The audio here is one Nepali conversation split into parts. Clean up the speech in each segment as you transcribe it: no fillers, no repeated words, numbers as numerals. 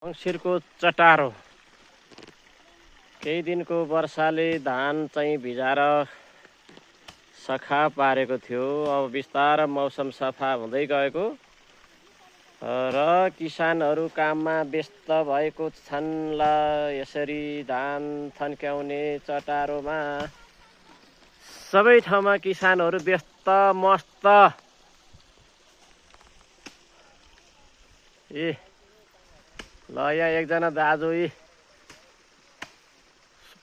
मङ्सिरको चटारो केही दिनको वर्षाले धान चाहिँ भिजाएर सखा पारेको थियो। अब बिस्तारै मौसम सफा हुँदै गएको र किसानहरू काममा व्यस्त भएको छन्। ल यसरी धान थन्क्याउने चटारोमा सबै ठाउँमा किसानहरू व्यस्त मस्त। ल यहाँ एकजना दाजु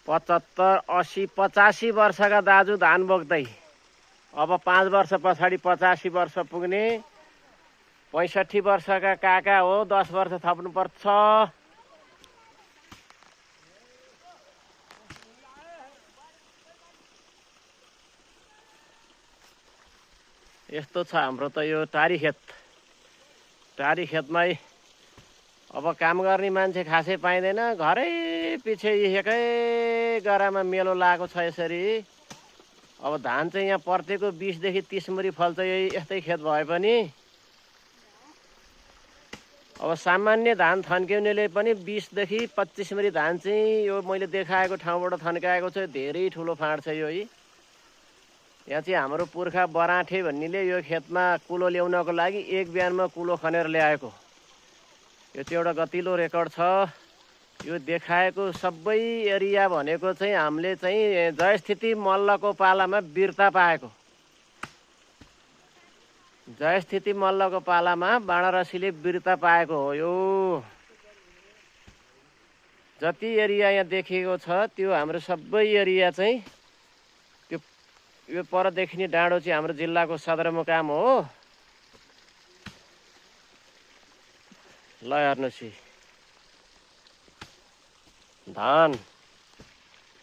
75, 80, 85 वर्षका दाजु धान बोक्दै अब 5 वर्ष पछाडि 85 वर्ष पुग्ने 65 वर्षका काका हो, 10 वर्ष थप्नुपर्छ। यस्तो छ हाम्रो त यो टारी खेतमै अब काम गर्ने मान्छे खासै पाइँदैन। घरै पछि एकै गरामा मेलो लागेको छ। यसरी अब धान चाहिँ यहाँ प्रत्येकको 20 देखि 30 मुरी फल्छ। यस्तै खेत भए पनि अब सामान्य धान थन्क्याउनेले पनि 20 देखि 25 मुरी धान चाहिँ यो मैले देखाएको ठाउँबाट थन्काएको छ। धेरै ठुलो फाँड छ यो। यहाँ चाहिँ हाम्रो पुर्खा बराठे भन्नेले यो खेतमा कुलो ल्याउनको लागि एक बिहानमा कुलो खनेर ल्याएको। यो चाहिँ एउटा गतिलो रेकर्ड छ। यो देखाएको सबै एरिया भनेको चाहिँ हामीले चाहिँ जयस्थिति मल्लको पालामा वीरता पाएको। जयस्थिति मल्लको पालामा बाणारसीले वीरता पाएको हो। यो जति एरिया यहाँ देखिएको छ त्यो हाम्रो सबै एरिया चाहिँ त्यो यो पर देखिने डाँडो चाहिँ हाम्रो जिल्लाको सदरमुकाम हो। ल हेर्नुहोस् धान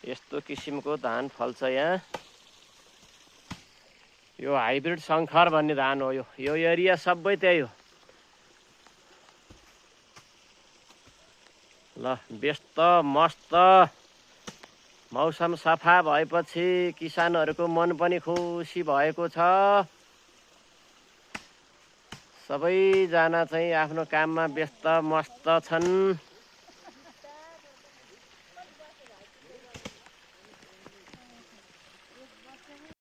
यस्तो किसिमको धान फल्छ यहाँ। यो हाइब्रिड शङ्कर भन्ने धान हो। यो एरिया सबै त्यही हो। ल व्यस्त मस्त मौसम सफा भएपछि किसानहरूको मन पनि खुसी भएको छ। सबैजना चाहिँ आफ्नो काममा व्यस्त मस्त छन्।